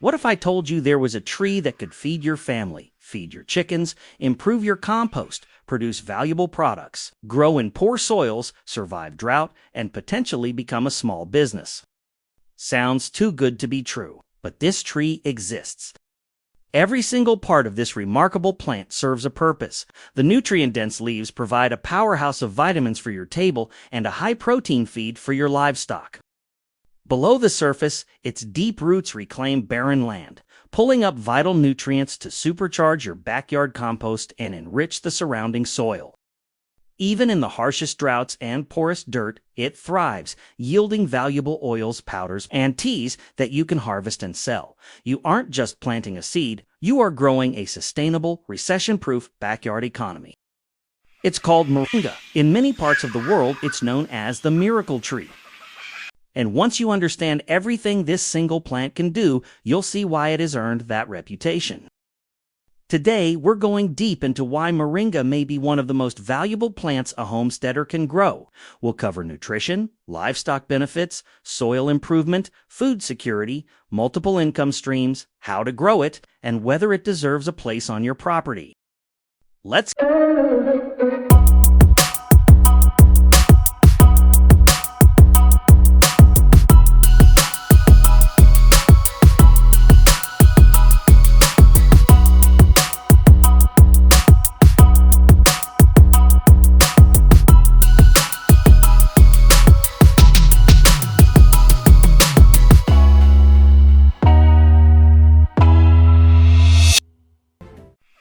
What if I told you there was a tree that could feed your family, feed your chickens, improve your compost, produce valuable products, grow in poor soils, survive drought, and potentially become a small business? Sounds too good to be true, but this tree exists. Every single part of this remarkable plant serves a purpose. The nutrient-dense leaves provide a powerhouse of vitamins for your table and a high-protein feed for your livestock. Below the surface, its deep roots reclaim barren land, pulling up vital nutrients to supercharge your backyard compost and enrich the surrounding soil. Even in the harshest droughts and poorest dirt, it thrives, yielding valuable oils, powders, and teas that you can harvest and sell. You aren't just planting a seed, you are growing a sustainable, recession-proof backyard economy. It's called Moringa. In many parts of the world, it's known as the miracle tree. And once you understand everything this single plant can do, you'll see why it has earned that reputation. Today, we're going deep into why Moringa may be one of the most valuable plants a homesteader can grow. We'll cover nutrition, livestock benefits, soil improvement, food security, multiple income streams, how to grow it, and whether it deserves a place on your property. Let's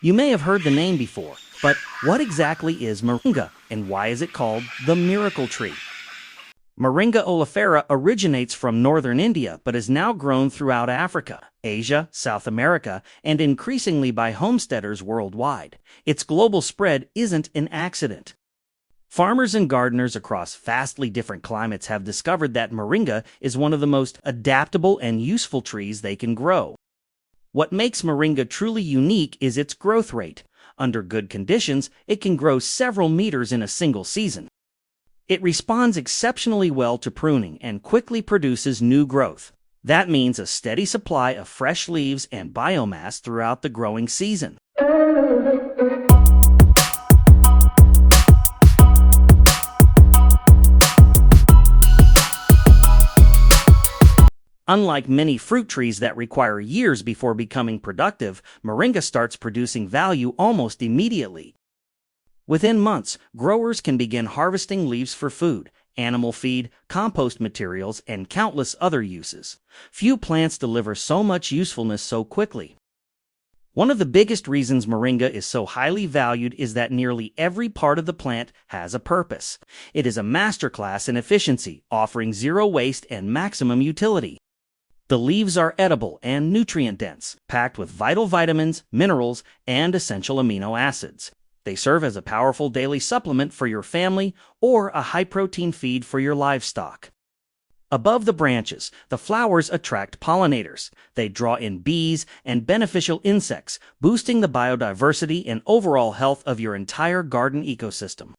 You may have heard the name before, but what exactly is Moringa, and why is it called the miracle tree? Moringa oleifera originates from northern India but is now grown throughout Africa, Asia, South America, and increasingly by homesteaders worldwide. Its global spread isn't an accident. Farmers and gardeners across vastly different climates have discovered that Moringa is one of the most adaptable and useful trees they can grow. What makes Moringa truly unique is its growth rate. Under good conditions, it can grow several meters in a single season. It responds exceptionally well to pruning and quickly produces new growth. That means a steady supply of fresh leaves and biomass throughout the growing season. Unlike many fruit trees that require years before becoming productive, Moringa starts producing value almost immediately. Within months, growers can begin harvesting leaves for food, animal feed, compost materials, and countless other uses. Few plants deliver so much usefulness so quickly. One of the biggest reasons Moringa is so highly valued is that nearly every part of the plant has a purpose. It is a masterclass in efficiency, offering zero waste and maximum utility. The leaves are edible and nutrient-dense, packed with vital vitamins, minerals, and essential amino acids. They serve as a powerful daily supplement for your family or a high-protein feed for your livestock. Above the branches, the flowers attract pollinators. They draw in bees and beneficial insects, boosting the biodiversity and overall health of your entire garden ecosystem.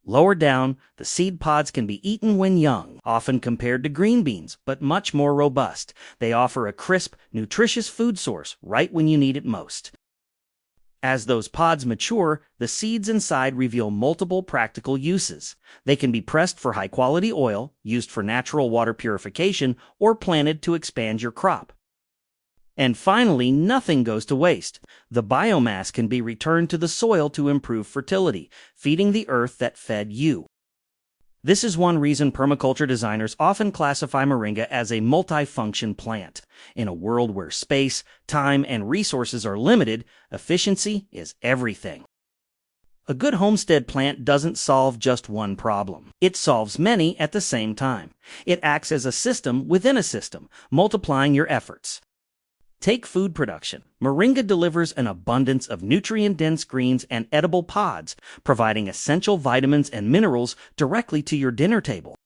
Lower down, the seed pods can be eaten when young, often compared to green beans, but much more robust. They offer a crisp, nutritious food source right when you need it most. As those pods mature, the seeds inside reveal multiple practical uses. They can be pressed for high-quality oil, used for natural water purification, or planted to expand your crop. And finally, nothing goes to waste. The biomass can be returned to the soil to improve fertility, feeding the earth that fed you. This is one reason permaculture designers often classify Moringa as a multifunction plant. In a world where space, time, and resources are limited, efficiency is everything. A good homestead plant doesn't solve just one problem. It solves many at the same time. It acts as a system within a system, multiplying your efforts. Take food production. Moringa delivers an abundance of nutrient-dense greens and edible pods, providing essential vitamins and minerals directly to your dinner table.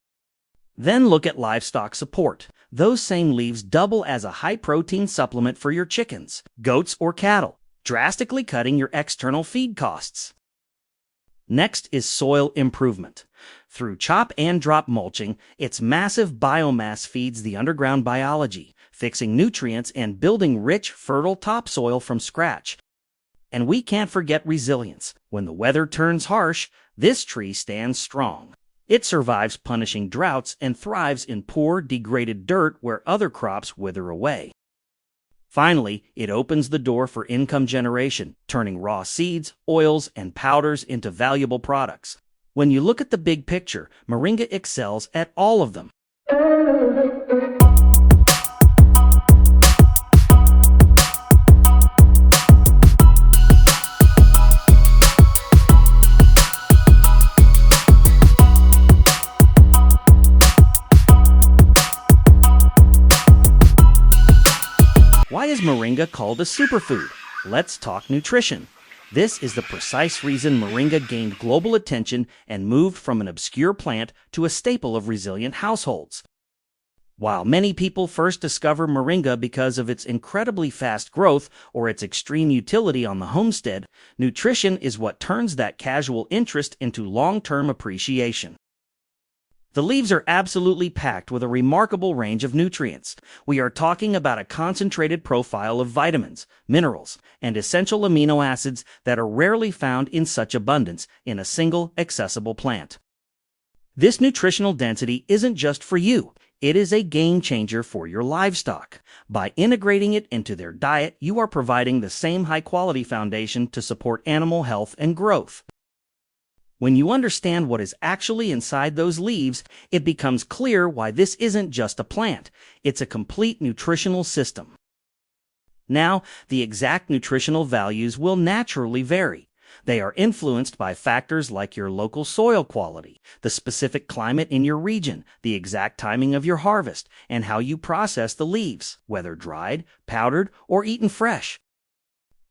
Then look at livestock support. Those same leaves double as a high-protein supplement for your chickens, goats, or cattle, drastically cutting your external feed costs. Next is soil improvement. Through chop and drop mulching, its massive biomass feeds the underground biology, fixing nutrients and building rich, fertile topsoil from scratch. And we can't forget resilience. When the weather turns harsh, this tree stands strong. It survives punishing droughts and thrives in poor, degraded dirt where other crops wither away. Finally, it opens the door for income generation, turning raw seeds, oils, and powders into valuable products. When you look at the big picture, Moringa excels at all of them. Why is Moringa called a superfood? Let's talk nutrition. This is the precise reason Moringa gained global attention and moved from an obscure plant to a staple of resilient households. While many people first discover Moringa because of its incredibly fast growth or its extreme utility on the homestead, nutrition is what turns that casual interest into long-term appreciation. The leaves are absolutely packed with a remarkable range of nutrients. We are talking about a concentrated profile of vitamins, minerals, and essential amino acids that are rarely found in such abundance in a single accessible plant. This nutritional density isn't just for you. It is a game changer for your livestock. By integrating it into their diet, you are providing the same high-quality foundation to support animal health and growth. When you understand what is actually inside those leaves, it becomes clear why this isn't just a plant. It's a complete nutritional system. Now, the exact nutritional values will naturally vary. They are influenced by factors like your local soil quality, the specific climate in your region, the exact timing of your harvest, and how you process the leaves, whether dried, powdered, or eaten fresh.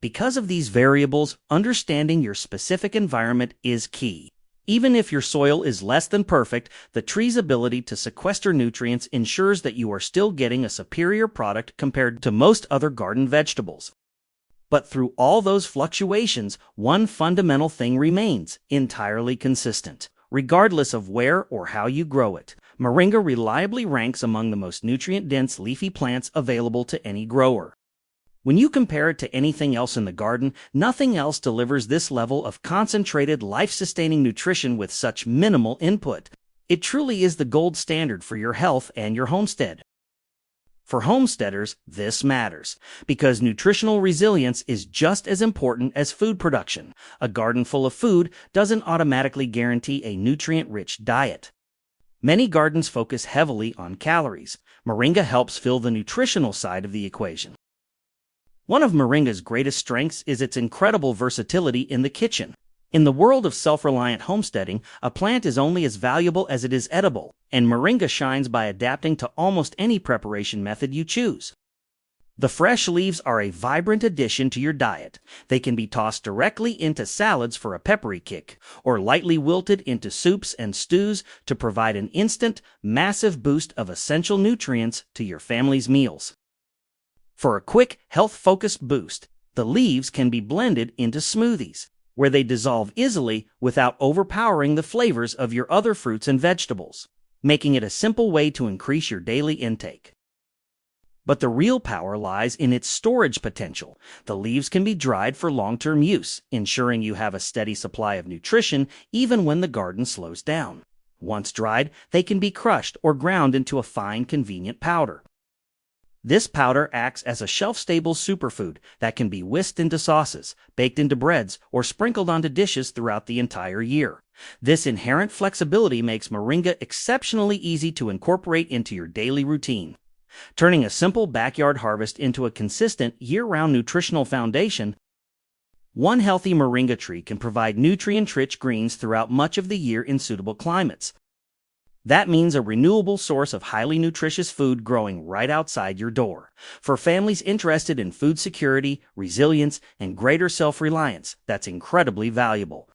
Because of these variables, understanding your specific environment is key. Even if your soil is less than perfect, the tree's ability to sequester nutrients ensures that you are still getting a superior product compared to most other garden vegetables. But through all those fluctuations, one fundamental thing remains entirely consistent. Regardless of where or how you grow it, Moringa reliably ranks among the most nutrient-dense leafy plants available to any grower. When you compare it to anything else in the garden, nothing else delivers this level of concentrated, life-sustaining nutrition with such minimal input. It truly is the gold standard for your health and your homestead. For homesteaders, this matters, because nutritional resilience is just as important as food production. A garden full of food doesn't automatically guarantee a nutrient-rich diet. Many gardens focus heavily on calories. Moringa helps fill the nutritional side of the equation. One of Moringa's greatest strengths is its incredible versatility in the kitchen. In the world of self-reliant homesteading, a plant is only as valuable as it is edible, and Moringa shines by adapting to almost any preparation method you choose. The fresh leaves are a vibrant addition to your diet. They can be tossed directly into salads for a peppery kick, or lightly wilted into soups and stews to provide an instant, massive boost of essential nutrients to your family's meals. For a quick, health-focused boost, the leaves can be blended into smoothies, where they dissolve easily without overpowering the flavors of your other fruits and vegetables, making it a simple way to increase your daily intake. But the real power lies in its storage potential. The leaves can be dried for long-term use, ensuring you have a steady supply of nutrition even when the garden slows down. Once dried, they can be crushed or ground into a fine, convenient powder. This powder acts as a shelf-stable superfood that can be whisked into sauces, baked into breads, or sprinkled onto dishes throughout the entire year. This inherent flexibility makes Moringa exceptionally easy to incorporate into your daily routine. Turning a simple backyard harvest into a consistent, year-round nutritional foundation, one healthy Moringa tree can provide nutrient-rich greens throughout much of the year in suitable climates. That means a renewable source of highly nutritious food growing right outside your door. For families interested in food security, resilience, and greater self-reliance, that's incredibly valuable.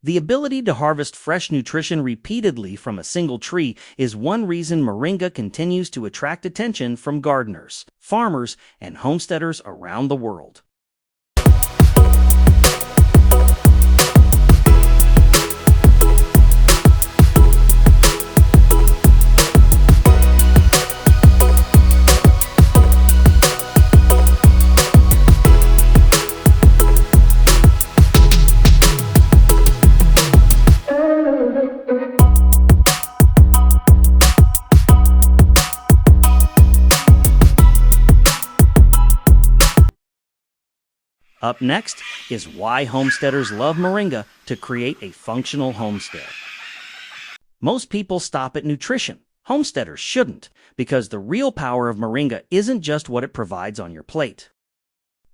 The ability to harvest fresh nutrition repeatedly from a single tree is one reason Moringa continues to attract attention from gardeners, farmers, and homesteaders around the world. Up next is why homesteaders love Moringa to create a functional homestead. Most people stop at nutrition. Homesteaders shouldn't, because the real power of Moringa isn't just what it provides on your plate.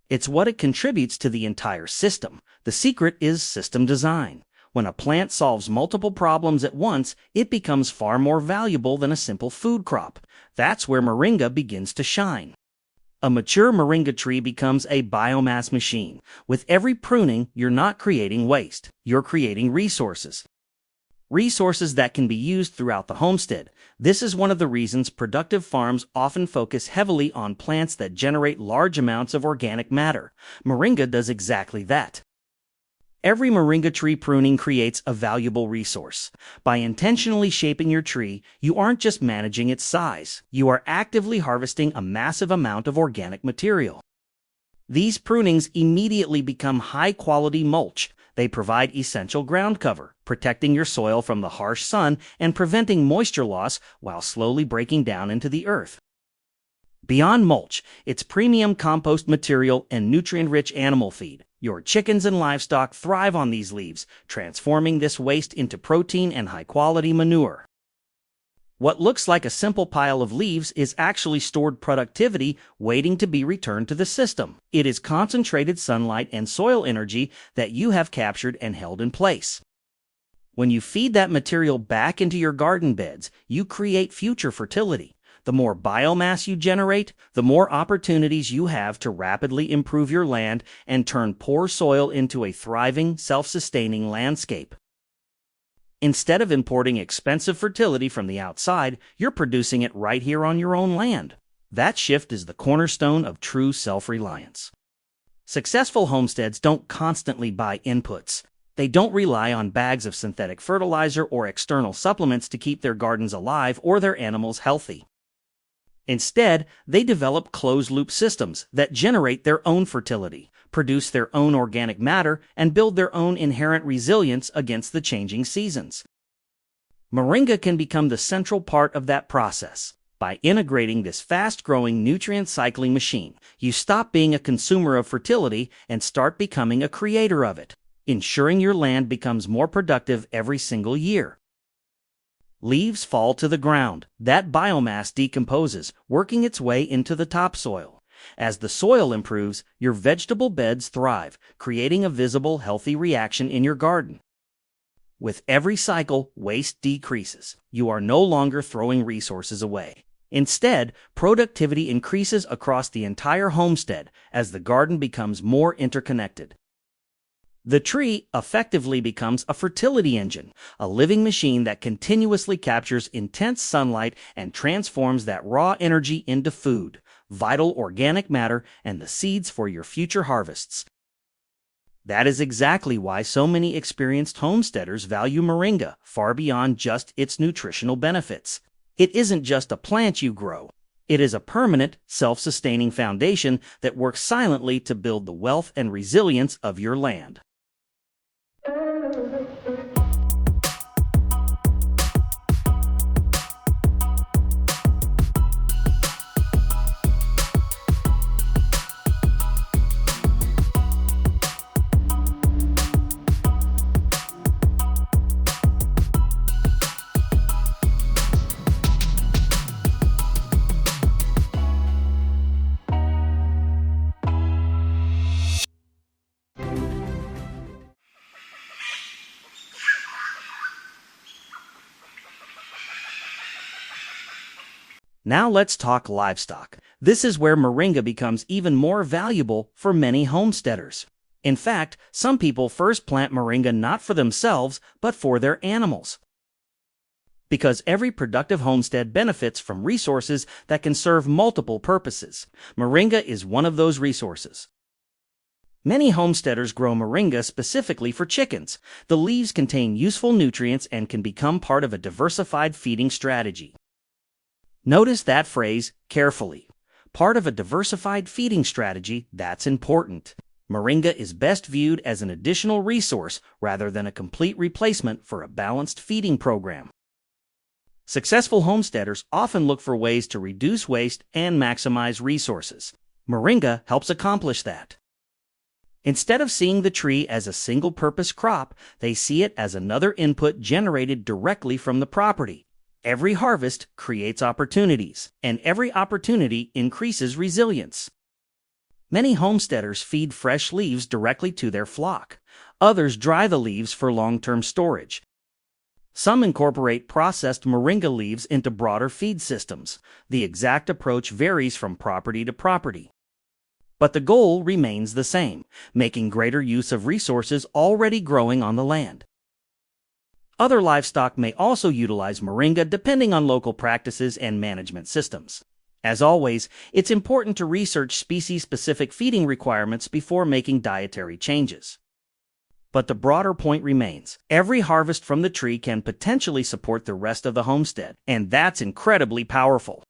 It's what it contributes to the entire system. The secret is system design. When a plant solves multiple problems at once, it becomes far more valuable than a simple food crop. That's where Moringa begins to shine. A mature Moringa tree becomes a biomass machine. With every pruning, you're not creating waste. You're creating resources. Resources that can be used throughout the homestead. This is one of the reasons productive farms often focus heavily on plants that generate large amounts of organic matter. Moringa does exactly that. Every Moringa tree pruning creates a valuable resource. By intentionally shaping your tree, you aren't just managing its size. You are actively harvesting a massive amount of organic material. These prunings immediately become high-quality mulch. They provide essential ground cover, protecting your soil from the harsh sun and preventing moisture loss while slowly breaking down into the earth. Beyond mulch, it's premium compost material and nutrient-rich animal feed. Your chickens and livestock thrive on these leaves, transforming this waste into protein and high-quality manure. What looks like a simple pile of leaves is actually stored productivity waiting to be returned to the system. It is concentrated sunlight and soil energy that you have captured and held in place. When you feed that material back into your garden beds, you create future fertility. The more biomass you generate, the more opportunities you have to rapidly improve your land and turn poor soil into a thriving, self-sustaining landscape. Instead of importing expensive fertility from the outside, you're producing it right here on your own land. That shift is the cornerstone of true self-reliance. Successful homesteads don't constantly buy inputs. They don't rely on bags of synthetic fertilizer or external supplements to keep their gardens alive or their animals healthy. Instead, they develop closed-loop systems that generate their own fertility, produce their own organic matter, and build their own inherent resilience against the changing seasons. Moringa can become the central part of that process. By integrating this fast-growing nutrient-cycling machine, you stop being a consumer of fertility and start becoming a creator of it, ensuring your land becomes more productive every single year. Leaves fall to the ground. That biomass decomposes, working its way into the topsoil. As the soil improves, your vegetable beds thrive, creating a visible, healthy reaction in your garden. With every cycle, waste decreases. You are no longer throwing resources away. Instead, productivity increases across the entire homestead as the garden becomes more interconnected. The tree effectively becomes a fertility engine, a living machine that continuously captures intense sunlight and transforms that raw energy into food, vital organic matter, and the seeds for your future harvests. That is exactly why so many experienced homesteaders value Moringa far beyond just its nutritional benefits. It isn't just a plant you grow. It is a permanent, self-sustaining foundation that works silently to build the wealth and resilience of your land. Now let's talk livestock. This is where Moringa becomes even more valuable for many homesteaders. In fact, some people first plant Moringa not for themselves, but for their animals. Because every productive homestead benefits from resources that can serve multiple purposes. Moringa is one of those resources. Many homesteaders grow Moringa specifically for chickens. The leaves contain useful nutrients and can become part of a diversified feeding strategy. Notice that phrase carefully. Part of a diversified feeding strategy, that's important. Moringa is best viewed as an additional resource rather than a complete replacement for a balanced feeding program. Successful homesteaders often look for ways to reduce waste and maximize resources. Moringa helps accomplish that. Instead of seeing the tree as a single-purpose crop, they see it as another input generated directly from the property. Every harvest creates opportunities, and every opportunity increases resilience. Many homesteaders feed fresh leaves directly to their flock. Others dry the leaves for long-term storage. Some incorporate processed moringa leaves into broader feed systems. The exact approach varies from property to property. But the goal remains the same, making greater use of resources already growing on the land. Other livestock may also utilize moringa depending on local practices and management systems. As always, it's important to research species-specific feeding requirements before making dietary changes. But the broader point remains. Every harvest from the tree can potentially support the rest of the homestead, and that's incredibly powerful.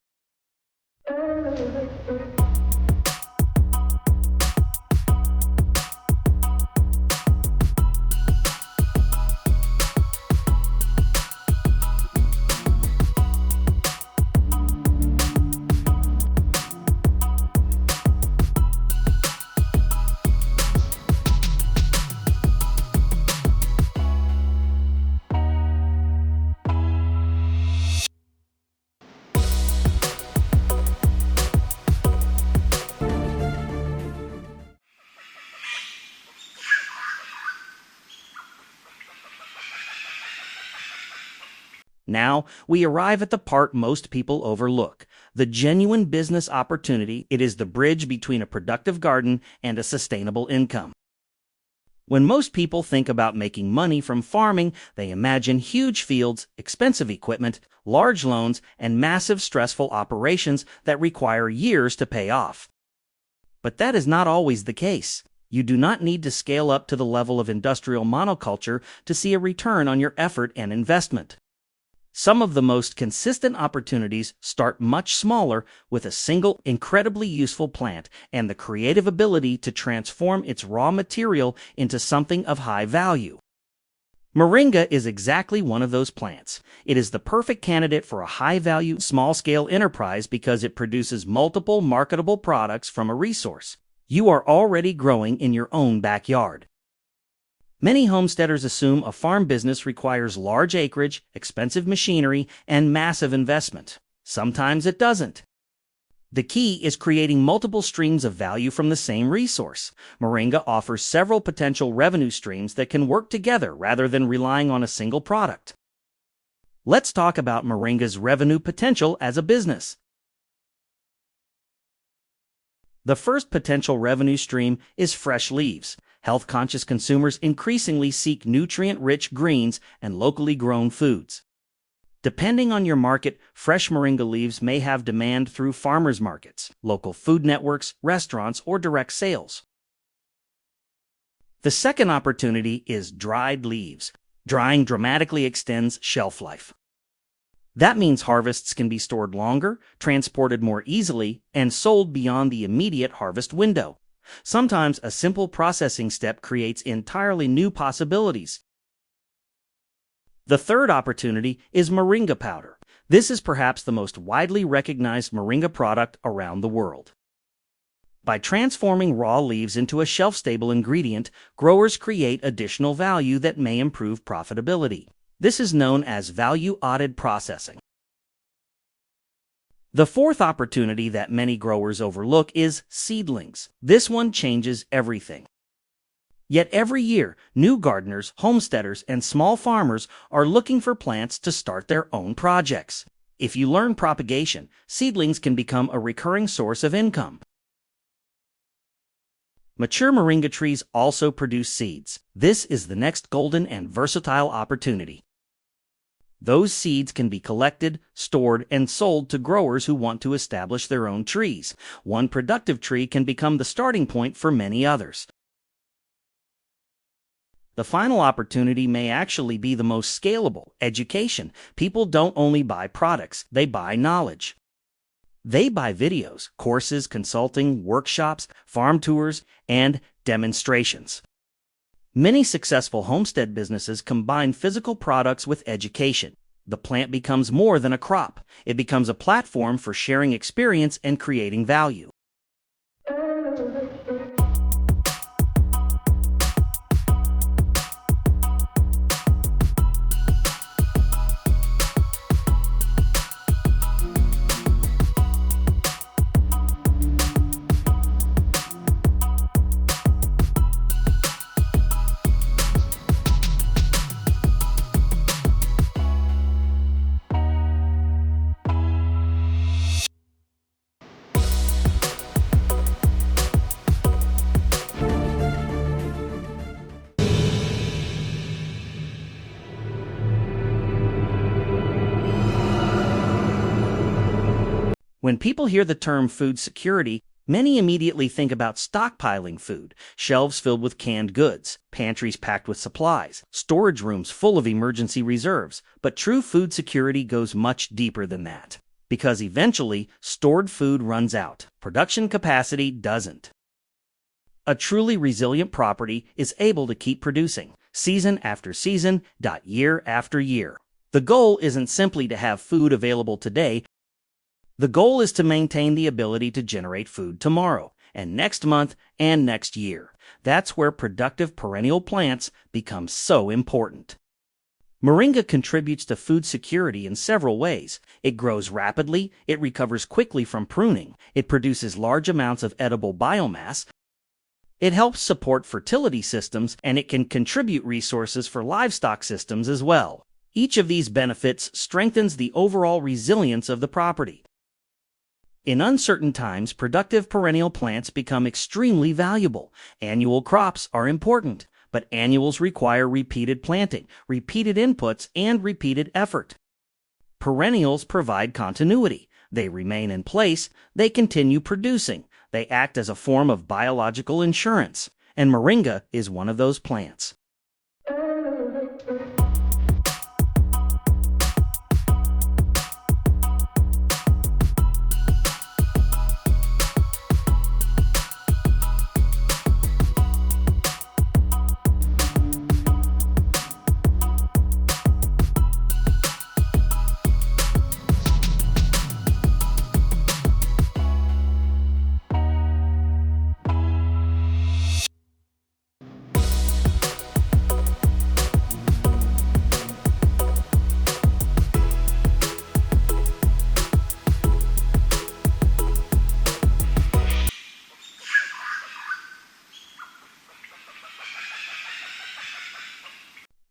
Now, we arrive at the part most people overlook, the genuine business opportunity. It is the bridge between a productive garden and a sustainable income. When most people think about making money from farming, they imagine huge fields, expensive equipment, large loans, and massive stressful operations that require years to pay off. But that is not always the case. You do not need to scale up to the level of industrial monoculture to see a return on your effort and investment. Some of the most consistent opportunities start much smaller, with a single, incredibly useful plant and the creative ability to transform its raw material into something of high value. Moringa is exactly one of those plants. It is the perfect candidate for a high-value, small-scale enterprise because it produces multiple marketable products from a resource you are already growing in your own backyard. Many homesteaders assume a farm business requires large acreage, expensive machinery, and massive investment. Sometimes it doesn't. The key is creating multiple streams of value from the same resource. Moringa offers several potential revenue streams that can work together rather than relying on a single product. Let's talk about Moringa's revenue potential as a business. The first potential revenue stream is fresh leaves. Health-conscious consumers increasingly seek nutrient-rich greens and locally grown foods. Depending on your market, fresh moringa leaves may have demand through farmers markets, local food networks, restaurants, or direct sales. The second opportunity is dried leaves. Drying dramatically extends shelf life. That means harvests can be stored longer, transported more easily, and sold beyond the immediate harvest window. Sometimes a simple processing step creates entirely new possibilities. The third opportunity is moringa powder. This is perhaps the most widely recognized moringa product around the world. By transforming raw leaves into a shelf-stable ingredient, growers create additional value that may improve profitability. This is known as value-added processing. The fourth opportunity that many growers overlook is seedlings. This one changes everything. Yet every year, new gardeners, homesteaders, and small farmers are looking for plants to start their own projects. If you learn propagation, seedlings can become a recurring source of income. Mature moringa trees also produce seeds. This is the next golden and versatile opportunity. Those seeds can be collected, stored, and sold to growers who want to establish their own trees. One productive tree can become the starting point for many others. The final opportunity may actually be the most scalable: education. People don't only buy products, they buy knowledge. They buy videos, courses, consulting, workshops, farm tours, and demonstrations. Many successful homestead businesses combine physical products with education. The plant becomes more than a crop. It becomes a platform for sharing experience and creating value. When people hear the term food security, many immediately think about stockpiling food, shelves filled with canned goods, pantries packed with supplies, storage rooms full of emergency reserves. But true food security goes much deeper than that. Because eventually, stored food runs out. Production capacity doesn't. A truly resilient property is able to keep producing, season after season, year after year. The goal isn't simply to have food available today. The goal is to maintain the ability to generate food tomorrow, and next month, and next year. That's where productive perennial plants become so important. Moringa contributes to food security in several ways. It grows rapidly, it recovers quickly from pruning, it produces large amounts of edible biomass, it helps support fertility systems, and it can contribute resources for livestock systems as well. Each of these benefits strengthens the overall resilience of the property. In uncertain times, productive perennial plants become extremely valuable. Annual crops are important, but annuals require repeated planting, repeated inputs, and repeated effort. Perennials provide continuity. They remain in place, they continue producing, they act as a form of biological insurance, and Moringa is one of those plants.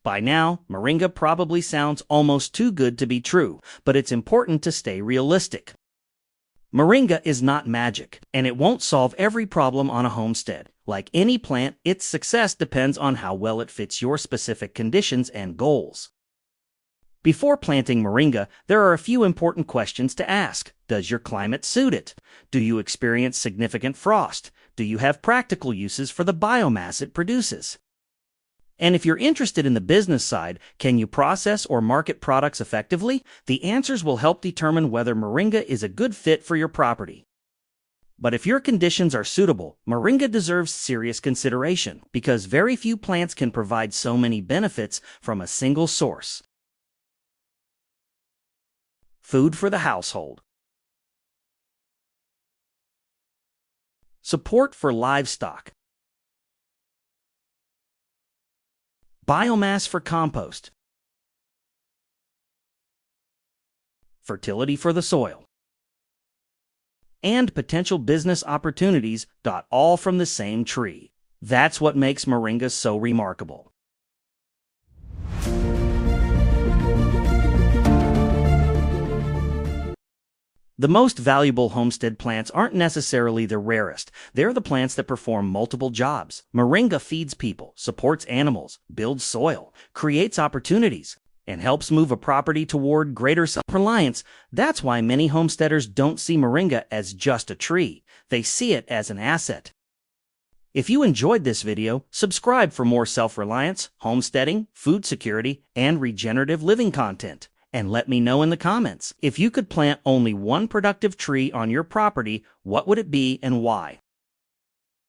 By now, Moringa probably sounds almost too good to be true, but it's important to stay realistic. Moringa is not magic, and it won't solve every problem on a homestead. Like any plant, its success depends on how well it fits your specific conditions and goals. Before planting Moringa, there are a few important questions to ask. Does your climate suit it? Do you experience significant frost? Do you have practical uses for the biomass it produces? And if you're interested in the business side, can you process or market products effectively? The answers will help determine whether Moringa is a good fit for your property. But if your conditions are suitable, Moringa deserves serious consideration because very few plants can provide so many benefits from a single source. Food for the household. Support for livestock. Biomass for compost. Fertility for the soil. And potential business opportunities, all from the same tree. That's what makes Moringa so remarkable. The most valuable homestead plants aren't necessarily the rarest. They're the plants that perform multiple jobs. Moringa feeds people, supports animals, builds soil, creates opportunities, and helps move a property toward greater self-reliance. That's why many homesteaders don't see Moringa as just a tree. They see it as an asset. If you enjoyed this video, subscribe for more self-reliance, homesteading, food security, and regenerative living content. And let me know in the comments, if you could plant only one productive tree on your property, what would it be and why?